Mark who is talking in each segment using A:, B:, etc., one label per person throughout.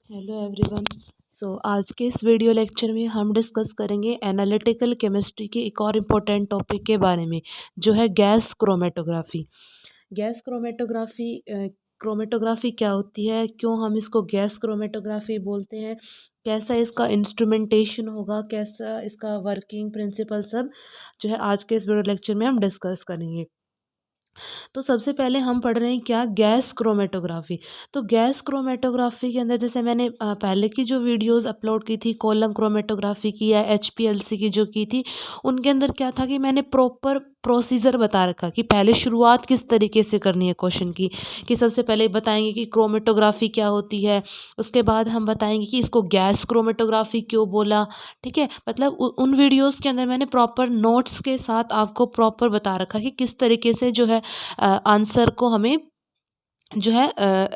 A: Hello everyone. आज के इस वीडियो लेक्चर में हम डिस्कस करेंगे एनालिटिकल केमिस्ट्री के एक और इम्पोर्टेंट टॉपिक के बारे में, जो है gas chromatography. Gas chromatography chromatography क्या होती है, क्यों हम इसको गैस क्रोमेटोग्राफी बोलते हैं, कैसा इसका इंस्ट्रूमेंटेशन होगा, कैसा इसका वर्किंग प्रिंसिपल, सब जो है आज के इस वीडियो लेक्चर में हम डिस्कस करेंगे। तो सबसे पहले हम पढ़ रहे हैं क्या, गैस क्रोमेटोग्राफी। तो गैस क्रोमेटोग्राफी के अंदर जैसे मैंने पहले की जो वीडियोस अपलोड की थी कॉलम क्रोमेटोग्राफी की या एचपीएलसी की जो की थी, उनके अंदर क्या था कि मैंने प्रॉपर प्रोसीजर बता रखा कि पहले शुरुआत किस तरीके से करनी है क्वेश्चन की, कि सबसे पहले बताएंगे कि क्रोमेटोग्राफी क्या होती है, उसके बाद हम बताएंगे कि इसको गैस क्रोमेटोग्राफी क्यों बोला। ठीक है, मतलब उन वीडियोस के अंदर मैंने प्रॉपर नोट्स के साथ आपको प्रॉपर बता रखा कि किस तरीके से जो है आंसर को हमें जो है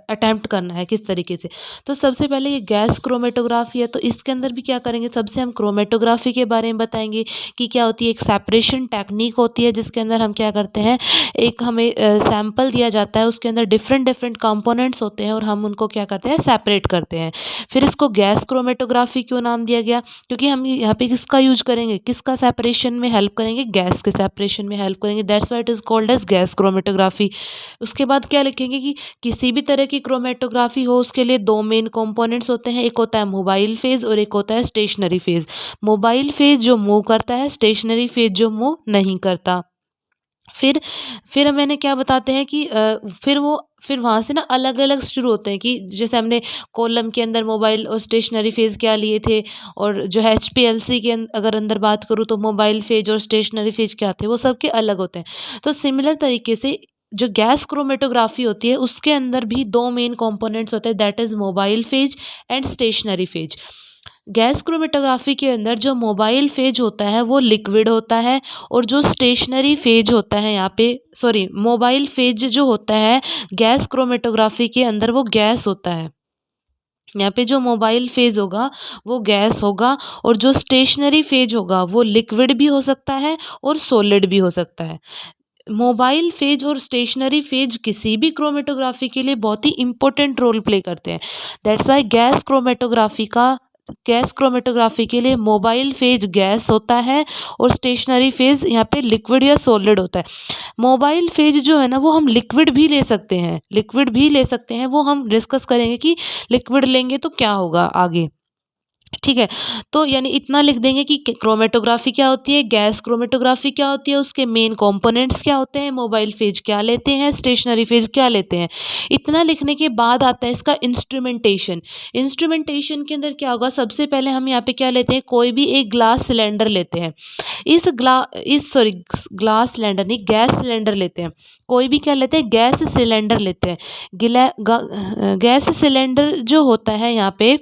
A: अटेम्प्ट करना है किस तरीके से। तो सबसे पहले ये गैस क्रोमेटोग्राफी है, तो इसके अंदर भी क्या करेंगे, सबसे हम क्रोमेटोग्राफी के बारे में बताएंगे कि क्या होती है। एक सेपरेशन टेक्निक होती है जिसके अंदर हम क्या करते हैं, एक हमें सैंपल दिया जाता है, उसके अंदर डिफरेंट डिफरेंट कंपोनेंट्स होते हैं और हम उनको क्या करते हैं, सेपरेट करते हैं। फिर इसको गैस क्रोमेटोग्राफी क्यों नाम दिया गया, क्योंकि हम यहाँ पे किसका यूज करेंगे, किसका सेपरेशन में हेल्प करेंगे, गैस के सेपरेशन में हेल्प करेंगे, that's why it is called as gas chromatography. उसके बाद क्या लिखेंगे कि किसी भी तरह की क्रोमेटोग्राफी हो उसके लिए दो मेन कंपोनेंट्स होते हैं, एक होता है मोबाइल फेज और एक होता है स्टेशनरी फेज। मोबाइल फेज जो मूव करता है, स्टेशनरी फेज जो मूव नहीं करता। फिर फिर मैंने क्या बताते हैं कि फिर वहाँ से ना अलग अलग शुरू होते हैं कि जैसे हमने कॉलम के अंदर मोबाइल और स्टेशनरी फेज क्या लिए थे, और जो है एचपीएलसी के अगर अंदर बात करूँ तो मोबाइल फेज और स्टेशनरी फेज क्या थे, वो सबके अलग होते हैं। तो सिमिलर तरीके से जो गैस क्रोमेटोग्राफी होती है उसके अंदर भी दो मेन कंपोनेंट्स होते हैं, that is mobile phase and stationary phase. Gas chromatography के अंदर जो मोबाइल फेज होता है वो लिक्विड होता है, और जो स्टेशनरी फेज होता है यहाँ पे, सॉरी, मोबाइल फेज जो होता है गैस क्रोमेटोग्राफी के अंदर वो गैस होता है। यहाँ पे जो मोबाइल फेज होगा वो गैस होगा, और जो स्टेशनरी फेज होगा वो लिक्विड भी हो सकता है और सॉलिड भी हो सकता है। मोबाइल फेज और स्टेशनरी फेज किसी भी क्रोमेटोग्राफी के लिए बहुत ही इंपॉर्टेंट रोल प्ले करते हैं। दैट्स वाई गैस क्रोमेटोग्राफी के लिए मोबाइल फेज गैस होता है और स्टेशनरी फेज यहाँ पे लिक्विड या सॉलिड होता है। मोबाइल फेज जो है ना वो हम लिक्विड भी ले सकते हैं, लिक्विड भी ले सकते हैं, वो हम डिस्कस करेंगे कि लिक्विड लेंगे तो क्या होगा आगे। ठीक है, तो यानी इतना लिख देंगे कि क्रोमेटोग्राफी क्या होती है, गैस क्रोमेटोग्राफी क्या होती है, उसके मेन कंपोनेंट्स क्या होते हैं, मोबाइल फेज क्या लेते हैं, स्टेशनरी फेज क्या लेते हैं। इतना लिखने के बाद आता है इसका इंस्ट्रूमेंटेशन। इंस्ट्रूमेंटेशन के अंदर क्या होगा, सबसे पहले हम यहाँ पे क्या लेते हैं, कोई भी एक ग्लास सिलेंडर लेते हैं। इस सॉरी, ग्लास सिलेंडर नहीं, गैस सिलेंडर लेते हैं। कोई भी क्या लेते हैं, गैस सिलेंडर लेते हैं। गैस सिलेंडर जो होता है यहाँ पे,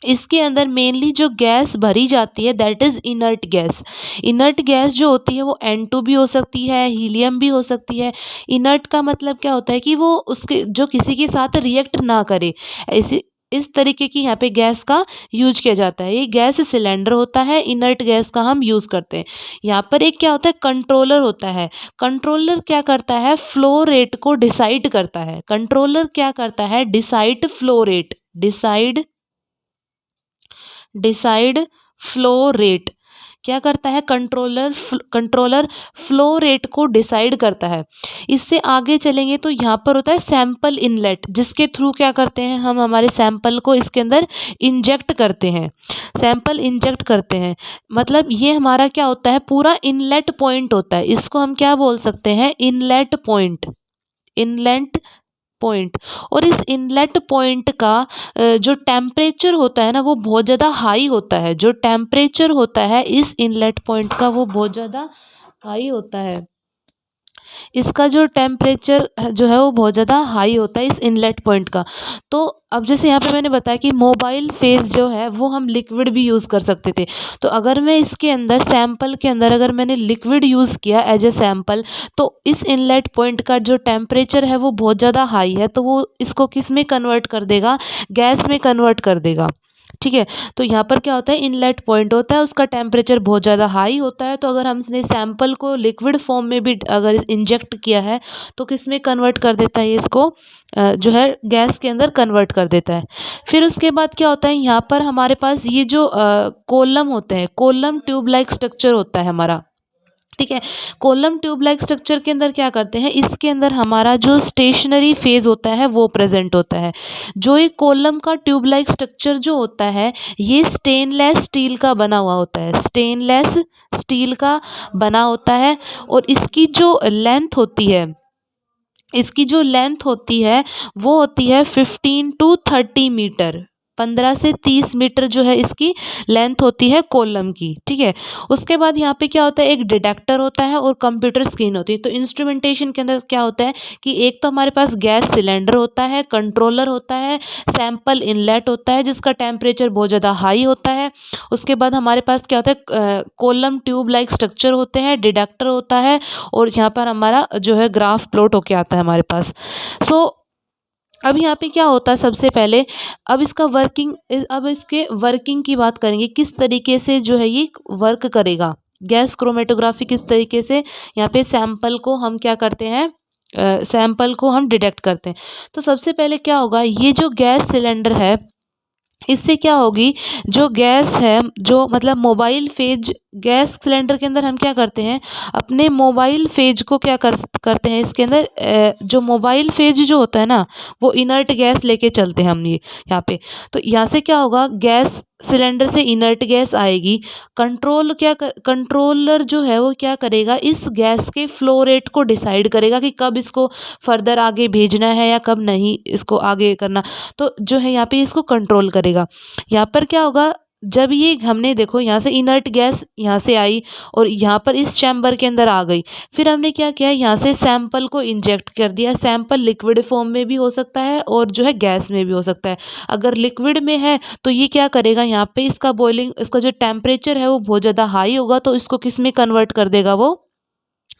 A: इसके अंदर मेनली जो गैस भरी जाती है that is inert gas. Inert gas जो होती है वो N2 भी हो सकती है, हीलियम भी हो सकती है। इनर्ट का मतलब क्या होता है कि वो उसके जो किसी के साथ रिएक्ट ना करे, इस तरीके की यहाँ पे गैस का यूज किया जाता है। ये गैस सिलेंडर होता है, इनर्ट गैस का हम यूज करते हैं। यहाँ पर एक क्या होता है, कंट्रोलर होता है। कंट्रोलर क्या करता है, फ्लो रेट को डिसाइड करता है। कंट्रोलर क्या करता है, decide flow rate, decide flow rate क्या करता है, कंट्रोलर फ्लो रेट को डिसाइड करता है। इससे आगे चलेंगे तो यहाँ पर होता है सैंपल इनलेट, जिसके थ्रू क्या करते हैं, हम हमारे सैंपल को इसके अंदर इंजेक्ट करते हैं। सैंपल इंजेक्ट करते हैं मतलब ये हमारा क्या होता है, पूरा इनलेट पॉइंट होता है। इसको हम क्या बोल सकते हैं, इनलेट पॉइंट, इनलेट पॉइंट। और इस इनलेट पॉइंट का जो टेम्परेचर होता है ना वो बहुत ज़्यादा हाई होता है। जो टेम्परेचर होता है इस इनलेट पॉइंट का वो बहुत ज़्यादा हाई होता है। इसका जो टेम्परेचर जो है वो बहुत ज़्यादा हाई होता है इस इनलेट पॉइंट का। तो अब जैसे यहाँ पे मैंने बताया कि मोबाइल फेज जो है वो हम लिक्विड भी यूज़ कर सकते थे। तो अगर मैं इसके अंदर सैंपल के अंदर अगर मैंने लिक्विड यूज़ किया एज ए सैंपल, तो इस इनलेट पॉइंट का जो टेम्परेचर है वो बहुत ज़्यादा हाई है, तो वो इसको किस में कन्वर्ट कर देगा, गैस में कन्वर्ट कर देगा। ठीक है। तो यहाँ पर क्या होता है, इनलेट पॉइंट होता है, उसका टेम्परेचर बहुत ज़्यादा हाई होता है। तो अगर हमने सैंपल को लिक्विड फॉर्म में भी अगर इंजेक्ट किया है तो किस में कन्वर्ट कर देता है ये, इसको जो है गैस के अंदर कन्वर्ट कर देता है। फिर उसके बाद क्या होता है, यहाँ पर हमारे पास ये जो कोलम होते हैं, कोलम ट्यूब लाइक स्ट्रक्चर होता है हमारा, ठीक है। कोलम ट्यूब लाइक स्ट्रक्चर के अंदर क्या करते हैं, इसके अंदर हमारा जो स्टेशनरी फेज होता है वो प्रेजेंट होता है। जो ये कोलम का ट्यूब लाइक स्ट्रक्चर जो होता है, ये स्टेनलेस स्टील का बना हुआ होता है, स्टेनलेस स्टील का बना होता है। और इसकी जो लेंथ होती है वो होती है 15 टू 30 मीटर, 15 से 30 मीटर जो है इसकी लेंथ होती है कोलम की, ठीक है। उसके बाद यहाँ पे क्या होता है, एक डिटेक्टर होता है और कंप्यूटर स्क्रीन होती है। तो इंस्ट्रूमेंटेशन के अंदर क्या होता है कि एक तो हमारे पास गैस सिलेंडर होता है, कंट्रोलर होता है, सैंपल इनलेट होता है जिसका टेम्परेचर बहुत ज़्यादा हाई होता है। उसके बाद हमारे पास क्या होता है, कोलम ट्यूब लाइक स्ट्रक्चर होते हैं, डिटेक्टर होता है, और यहाँ पर हमारा जो है ग्राफ प्लॉट होके आता है हमारे पास। सो अब यहाँ पे क्या होता है, सबसे पहले अब इसके वर्किंग की बात करेंगे, किस तरीके से जो है ये वर्क करेगा। गैस क्रोमेटोग्राफी किस तरीके से यहाँ पे सैंपल को हम क्या करते हैं, सैंपल को हम डिटेक्ट करते हैं। तो सबसे पहले क्या होगा, ये जो गैस सिलेंडर है इससे क्या होगी, जो गैस है, जो मतलब मोबाइल फेज, गैस सिलेंडर के अंदर हम क्या करते हैं, अपने मोबाइल फेज को करते हैं इसके अंदर, जो मोबाइल फेज जो होता है ना, वो इनर्ट गैस लेके चलते हैं हम ये यहाँ पे। तो यहाँ से क्या होगा, गैस सिलेंडर से इनर्ट गैस आएगी। कंट्रोलर जो है वो क्या करेगा, इस गैस के फ्लो रेट को डिसाइड करेगा कि कब इसको फर्दर आगे भेजना है या कब नहीं इसको आगे करना। तो जो है यहाँ पे इसको कंट्रोल करेगा। यहाँ पर क्या होगा, जब ये हमने देखो यहाँ से इनर्ट गैस यहाँ से आई और यहाँ पर इस चैम्बर के अंदर आ गई, फिर हमने क्या किया, यहाँ से सैंपल को इंजेक्ट कर दिया। सैंपल लिक्विड फॉर्म में भी हो सकता है और जो है गैस में भी हो सकता है। अगर लिक्विड में है तो ये क्या करेगा, यहाँ पे इसका जो टेम्परेचर है वो बहुत ज़्यादा हाई होगा, तो इसको किस में कन्वर्ट कर देगा, वो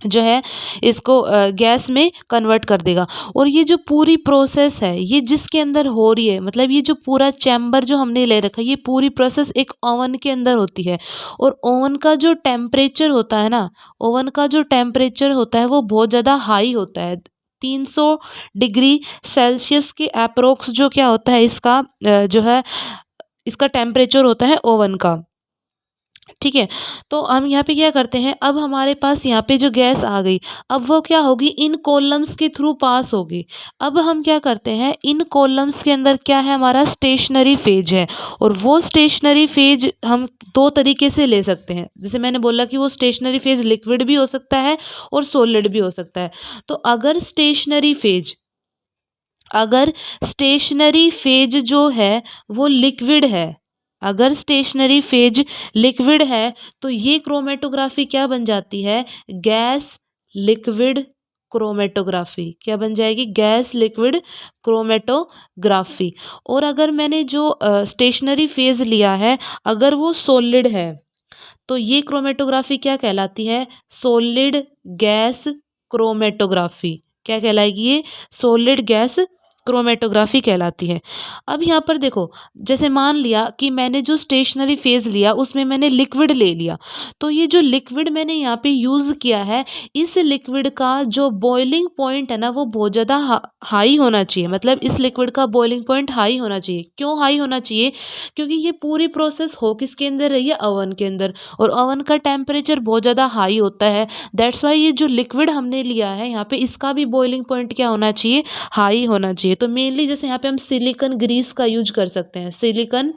A: जो है इसको गैस में कन्वर्ट कर देगा। और ये जो पूरी प्रोसेस है ये जिसके अंदर हो रही है, मतलब ये जो पूरा चैम्बर जो हमने ले रखा है, ये पूरी प्रोसेस एक ओवन के अंदर होती है। और ओवन का जो टेम्परेचर होता है ना, ओवन का जो टेम्परेचर होता है वो बहुत ज़्यादा हाई होता है। 300 डिग्री सेल्सियस के अप्रोक्स जो क्या होता है इसका जो है इसका टेम्परेचर होता है ओवन का, ठीक है। तो हम यहाँ पे क्या करते हैं, अब हमारे पास यहाँ पे जो गैस आ गई, अब वो क्या होगी, इन कॉलम्स के थ्रू पास होगी। अब हम क्या करते हैं, इन कॉलम्स के अंदर क्या है, हमारा स्टेशनरी फेज है। और वो स्टेशनरी फेज हम दो तरीके से ले सकते हैं। जैसे मैंने बोला कि वो स्टेशनरी फेज लिक्विड भी हो सकता है और सॉलिड भी हो सकता है। तो अगर स्टेशनरी फेज जो है वो लिक्विड है, अगर स्टेशनरी फेज लिक्विड है तो ये क्रोमेटोग्राफी क्या बन जाती है, गैस लिक्विड क्रोमेटोग्राफी। क्या बन जाएगी, गैस लिक्विड क्रोमेटोग्राफी। और अगर मैंने जो स्टेशनरी फेज लिया है, अगर वो सॉलिड है तो ये क्रोमेटोग्राफी क्या कहलाती है, सॉलिड गैस क्रोमेटोग्राफी। क्या कहलाएगी ये, सॉलिड गैस क्रोमेटोग्राफी कहलाती है। अब यहाँ पर देखो, जैसे मान लिया कि मैंने जो स्टेशनरी फेज लिया उसमें मैंने लिक्विड ले लिया, तो ये जो लिक्विड मैंने यहाँ पे यूज़ किया है, इस लिक्विड का जो बॉइलिंग पॉइंट है ना वो बहुत ज़्यादा हाई होना चाहिए। मतलब इस लिक्विड का बॉइलिंग पॉइंट हाई होना चाहिए। क्यों हाई होना चाहिए, क्योंकि ये पूरी प्रोसेस हो किसके अंदर रही है, ओवन के अंदर, और ओवन का टेम्परेचर बहुत ज़्यादा हाई होता है। दैट्स वाई ये जो लिक्विड हमने लिया है यहाँ पे, इसका भी बॉइलिंग पॉइंट क्या होना चाहिए, हाई होना चाहिए। तो मेनली जैसे यहाँ पे हम सिलिकॉन ग्रीस का यूज कर सकते हैं, सिलिकॉन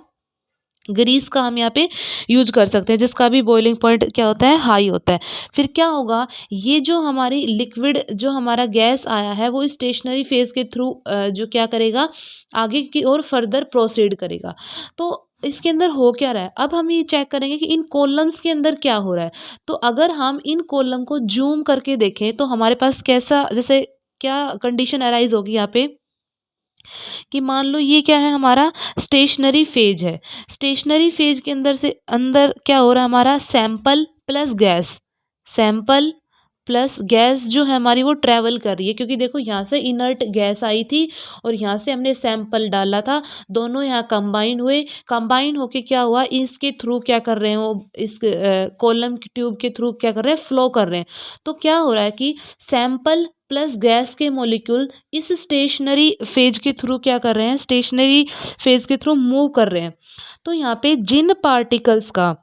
A: ग्रीस का हम यहाँ पे यूज कर सकते हैं, जिसका भी बॉइलिंग पॉइंट क्या होता है, हाई होता है। फिर क्या होगा, ये जो हमारी लिक्विड जो हमारा गैस आया है वो स्टेशनरी फेज के थ्रू जो क्या करेगा, आगे की ओर फर्दर प्रोसीड करेगा। तो इसके अंदर हो क्या रहा है, अब हम ये चेक करेंगे कि इन कॉलम्स के अंदर क्या हो रहा है। तो अगर हम इन कॉलम को जूम करके देखें तो हमारे पास कैसा, जैसे क्या कंडीशन अराइज होगी यहाँ पे, कि मान लो ये क्या है, हमारा स्टेशनरी फेज है। स्टेशनरी फेज के अंदर क्या हो रहा है, हमारा sample plus gas, sample plus gas जो है हमारी वो ट्रैवल कर रही है, क्योंकि देखो यहाँ से इनर्ट गैस आई थी और यहाँ से हमने सैंपल डाला था, दोनों यहाँ कंबाइन हुए, कंबाइन होके क्या हुआ, इसके थ्रू क्या कर रहे हैं वो, इस कॉलम की ट्यूब के थ्रू क्या कर रहे हैं, फ्लो कर रहे हैं। तो क्या हो रहा है कि सैंपल प्लस गैस के मॉलिक्यूल इस स्टेशनरी फेज के थ्रू क्या कर रहे हैं, स्टेशनरी फेज के थ्रू मूव कर रहे हैं। तो यहाँ पे जिन पार्टिकल्स का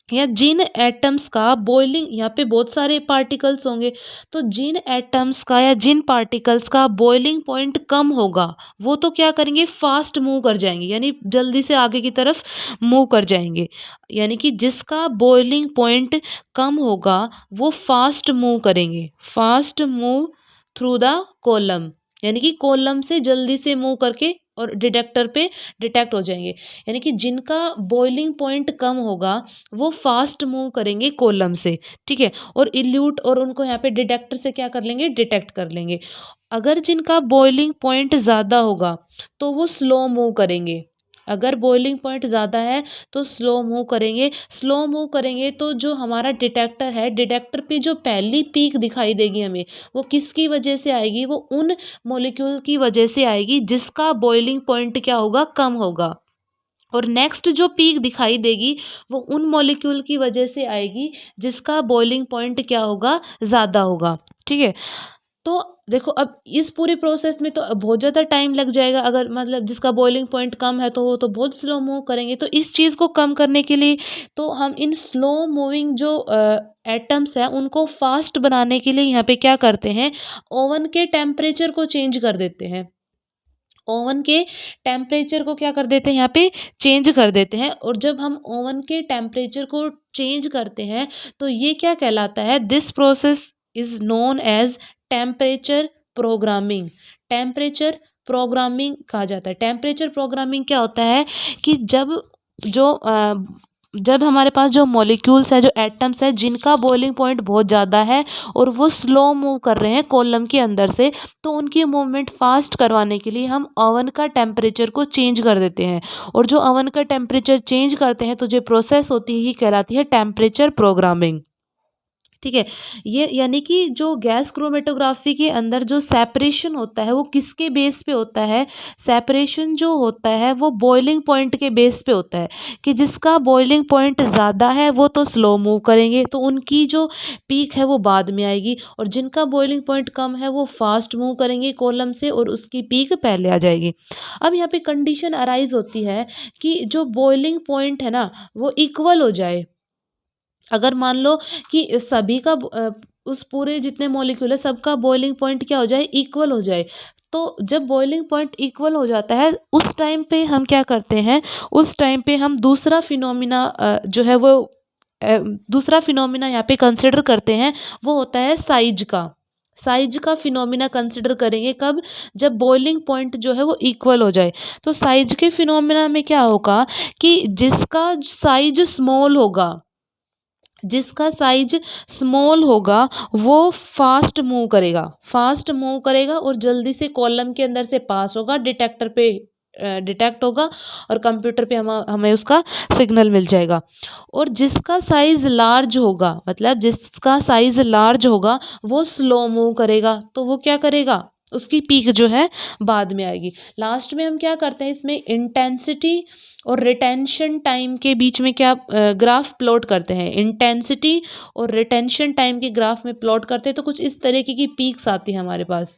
A: या जिन एटम्स का बॉइलिंग, यहाँ पे बहुत सारे पार्टिकल्स होंगे, तो जिन एटम्स का या जिन पार्टिकल्स का बॉइलिंग पॉइंट कम होगा वो तो क्या करेंगे, फास्ट मूव कर जाएंगे, यानी जल्दी से आगे की तरफ मूव कर जाएंगे। यानी कि जिसका बॉइलिंग पॉइंट कम होगा वो फास्ट मूव करेंगे, fast move through the column, यानी कि कॉलम से जल्दी से मूव करके और डिटेक्टर पे डिटेक्ट हो जाएंगे। यानी कि जिनका बॉइलिंग पॉइंट कम होगा वो फास्ट मूव करेंगे कॉलम से, ठीक है, और इल्यूट और उनको यहाँ पे डिटेक्टर से क्या कर लेंगे, डिटेक्ट कर लेंगे। अगर जिनका बॉइलिंग पॉइंट ज़्यादा होगा तो वो स्लो मूव करेंगे, अगर बॉइलिंग पॉइंट ज़्यादा है तो स्लो मूव करेंगे, स्लो मूव करेंगे तो जो हमारा डिटेक्टर है, डिटेक्टर पे जो पहली पीक दिखाई देगी हमें, वो किसकी वजह से आएगी, वो उन मॉलिक्यूल की वजह से आएगी जिसका बॉइलिंग पॉइंट क्या होगा, कम होगा। और नेक्स्ट जो पीक दिखाई देगी वो उन मॉलिक्यूल की वजह से आएगी जिसका बॉइलिंग पॉइंट क्या होगा, ज़्यादा होगा, ठीक है। तो देखो अब इस पूरे प्रोसेस में तो बहुत ज़्यादा टाइम लग जाएगा, अगर मतलब जिसका बॉइलिंग पॉइंट कम है तो वो तो बहुत स्लो मूव करेंगे। तो इस चीज़ को कम करने के लिए तो हम इन स्लो मूविंग जो एटम्स हैं उनको फास्ट बनाने के लिए यहाँ पे क्या करते हैं, ओवन के टेम्परेचर को चेंज कर देते हैं, ओवन के टेम्परेचर को क्या कर देते हैं, यहाँ पे चेंज कर देते हैं। और जब हम ओवन के टेम्परेचर को चेंज करते हैं तो ये क्या कहलाता है, this process is known as temperature programming, temperature programming कहा जाता है। टेम्परेचर प्रोग्रामिंग क्या होता है कि जब हमारे पास जो मॉलिक्यूल्स है, जो एटम्स है जिनका बॉइलिंग पॉइंट बहुत ज़्यादा है और वो स्लो मूव कर रहे हैं कॉलम के अंदर से, तो उनकी मूवमेंट फास्ट करवाने के लिए हम ओवन का टेम्परेचर को चेंज कर देते हैं। और जो ओवन का टेम्परेचर चेंज करते हैं तो जो प्रोसेस होती है ये कहलाती है टेम्परेचर प्रोग्रामिंग, ठीक है। ये यानी कि जो गैस क्रोमेटोग्राफी के अंदर जो सेपरेशन होता है वो किसके बेस पे होता है, सेपरेशन जो होता है वो बॉइलिंग पॉइंट के बेस पे होता है, कि जिसका बॉइलिंग पॉइंट ज़्यादा है वो तो स्लो मूव करेंगे, तो उनकी जो पीक है वो बाद में आएगी, और जिनका बॉइलिंग पॉइंट कम है वो फास्ट मूव करेंगे कॉलम से और उसकी पीक पहले आ जाएगी। अब यहाँ पे कंडीशन अराइज होती है कि जो बॉइलिंग पॉइंट है ना वो इक्वल हो जाए। अगर मान लो कि सभी का उस पूरे जितने मॉलिक्यूल है सबका बॉइलिंग पॉइंट क्या हो जाए, इक्वल हो जाए। तो जब बॉइलिंग पॉइंट इक्वल हो जाता है उस टाइम पे हम क्या करते हैं, उस टाइम पे हम दूसरा फिनोमिना जो है वो दूसरा फिनोमिना यहाँ पे कंसिडर करते हैं, वो होता है साइज का, साइज का फिनोमिना कंसिडर करेंगे कब, जब बॉइलिंग पॉइंट जो है वो इक्वल हो जाए। तो साइज के फिनोमिना में क्या होगा कि जिसका साइज स्मॉल होगा, जिसका साइज स्मॉल होगा वो फास्ट मूव करेगा, फास्ट मूव करेगा और जल्दी से कॉलम के अंदर से पास होगा, डिटेक्टर पे डिटेक्ट होगा और कंप्यूटर पे हमें उसका सिग्नल मिल जाएगा। और जिसका साइज लार्ज होगा, मतलब जिसका साइज लार्ज होगा वो स्लो मूव करेगा, तो वो क्या करेगा, उसकी पीक जो है बाद में आएगी। लास्ट में हम क्या करते हैं, इसमें इंटेंसिटी और रिटेंशन टाइम के बीच में क्या ग्राफ प्लॉट करते हैं, इंटेंसिटी और रिटेंशन टाइम के ग्राफ में प्लॉट करते हैं। तो कुछ इस तरीके की पीक्स आती है हमारे पास।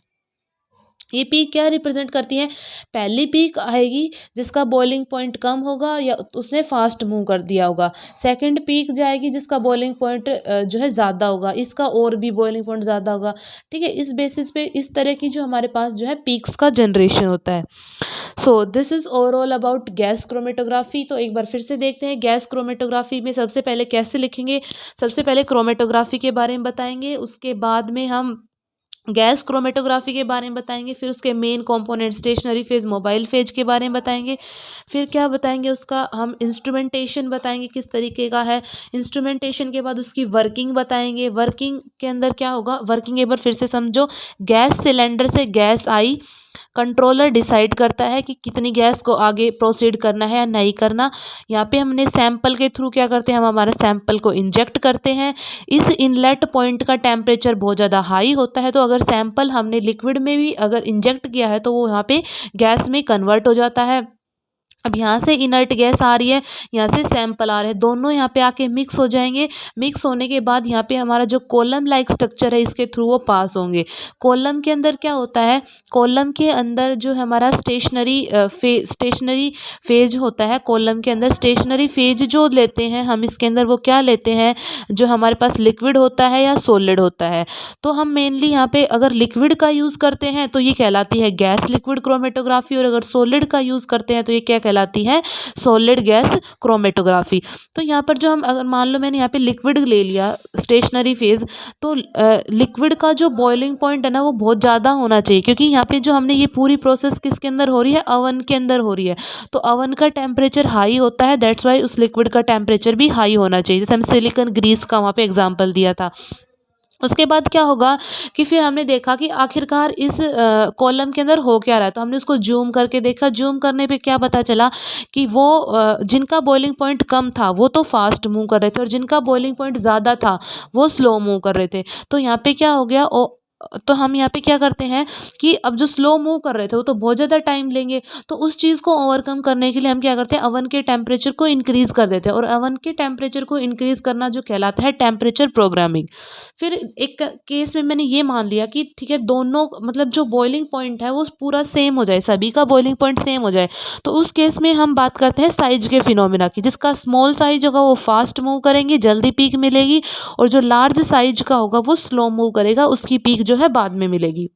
A: ये पीक क्या रिप्रेजेंट करती है, पहली पीक आएगी जिसका बॉइलिंग पॉइंट कम होगा या उसने फास्ट मूव कर दिया होगा, सेकंड पीक जाएगी जिसका बॉइलिंग पॉइंट जो है ज़्यादा होगा, इसका और भी बॉइलिंग पॉइंट ज़्यादा होगा, ठीक है। इस बेसिस पे इस तरह की जो हमारे पास जो है पीक्स का जनरेशन होता है। सो this is overall about gas chromatography. तो एक बार फिर से देखते हैं गैस क्रोमेटोग्राफी में सबसे पहले कैसे लिखेंगे। सबसे पहले क्रोमेटोग्राफी के बारे में बताएंगे, उसके बाद में हम गैस क्रोमेटोग्राफी के बारे में बताएंगे, फिर उसके main component stationary phase, mobile phase के बारे में बताएंगे, फिर क्या बताएंगे उसका हम इंस्ट्रूमेंटेशन बताएंगे किस तरीके का है, इंस्ट्रूमेंटेशन के बाद उसकी वर्किंग बताएंगे, वर्किंग के अंदर क्या होगा, वर्किंग एक बार फिर से समझो, गैस सिलेंडर से गैस आई, कंट्रोलर डिसाइड करता है कि कितनी गैस को आगे प्रोसीड करना है या नहीं करना। यहाँ पे हमने सैंपल के थ्रू क्या करते हैं, हम हमारे सैंपल को इंजेक्ट करते हैं। इस इनलेट पॉइंट का टेम्परेचर बहुत ज़्यादा हाई होता है, तो अगर सैंपल हमने लिक्विड में भी अगर इंजेक्ट किया है तो वो यहाँ पे गैस में कन्वर्ट हो जाता है। अब यहाँ से इनर्ट गैस आ रही है, यहाँ से सैंपल आ रहे हैं, दोनों यहाँ पे आके मिक्स हो जाएंगे। मिक्स होने के बाद यहाँ पे हमारा जो कॉलम लाइक स्ट्रक्चर है इसके थ्रू वो पास होंगे। कॉलम के अंदर क्या होता है, कॉलम के अंदर जो हमारा स्टेशनरी फेज होता है, कॉलम के अंदर स्टेशनरी फेज जो लेते हैं हम, इसके अंदर वो क्या लेते हैं, जो हमारे पास लिक्विड होता है या सॉलिड होता है। तो हम मेनली यहाँ पे अगर लिक्विड का यूज़ करते हैं तो ये कहलाती है गैस लिक्विड क्रोमेटोग्राफी, और अगर सॉलिड का यूज़ करते हैं तो ये क्या कहलाती है, सॉलिड गैस क्रोमेटोग्राफी। तो यहाँ पर जो हम अगर मान लो मैंने यहाँ पे लिक्विड ले लिया स्टेशनरी फेज, तो लिक्विड का जो बॉइलिंग पॉइंट है ना वो बहुत ज़्यादा होना चाहिए, क्योंकि यहाँ पे जो हमने ये पूरी प्रोसेस किसके अंदर हो रही है, अवन के अंदर हो रही है। तो अवन का टेम्परेचर हाई होता है, दैट्स वाई उस लिक्विड का टेम्परेचर भी हाई होना चाहिए। जैसे हम सिलिकॉन ग्रीस का वहाँ पे एग्जाम्पल दिया था। उसके बाद क्या होगा कि फिर हमने देखा कि आखिरकार इस कॉलम के अंदर हो क्या रहा है, तो हमने उसको जूम करके देखा। जूम करने पे क्या पता चला कि वो जिनका बॉइलिंग पॉइंट कम था वो तो फास्ट मूव कर रहे थे, और जिनका बॉइलिंग पॉइंट ज़्यादा था वो स्लो मूव कर रहे थे। तो यहाँ पे क्या हो गया, तो हम यहाँ पे क्या करते हैं कि अब जो स्लो मूव कर रहे थे वो तो बहुत ज़्यादा टाइम लेंगे, तो उस चीज़ को ओवरकम करने के लिए हम क्या करते हैं, अवन के टेम्परेचर को इंक्रीज़ कर देते हैं। और अवन के टेम्परेचर को इंक्रीज़ करना जो कहलाता है टेम्परेचर प्रोग्रामिंग। फिर एक केस में मैंने ये मान लिया कि ठीक है, दोनों मतलब जो बॉइलिंग पॉइंट है वो पूरा सेम हो जाए, सभी का बॉइलिंग पॉइंट सेम हो जाए, तो उस केस में हम बात करते हैं साइज के फिनोमिना की। जिसका स्मॉल साइज होगा वो फास्ट मूव करेंगे, जल्दी पीक मिलेगी, और जो लार्ज साइज का होगा वो स्लो मूव करेगा, उसकी पीक जो है बाद में मिलेगी।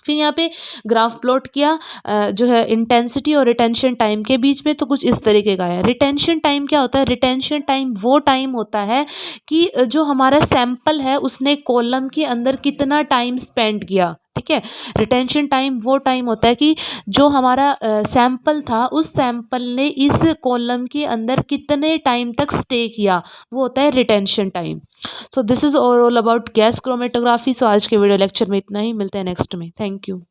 A: फिर यहाँ पे ग्राफ प्लॉट किया जो है इंटेंसिटी और रिटेंशन टाइम के बीच में, तो कुछ इस तरीके का है। रिटेंशन टाइम क्या होता है, रिटेंशन टाइम वो टाइम होता है कि जो हमारा सैंपल है उसने कॉलम के अंदर कितना टाइम स्पेंड किया, ठीक है। रिटेंशन टाइम वो टाइम होता है कि जो हमारा सैंपल था उस सैंपल ने इस कॉलम के अंदर कितने टाइम तक स्टे किया, वो होता है retention time. So this is all about gas chromatography. So आज के वीडियो लेक्चर में इतना ही, मिलते हैं नेक्स्ट में। Thank you.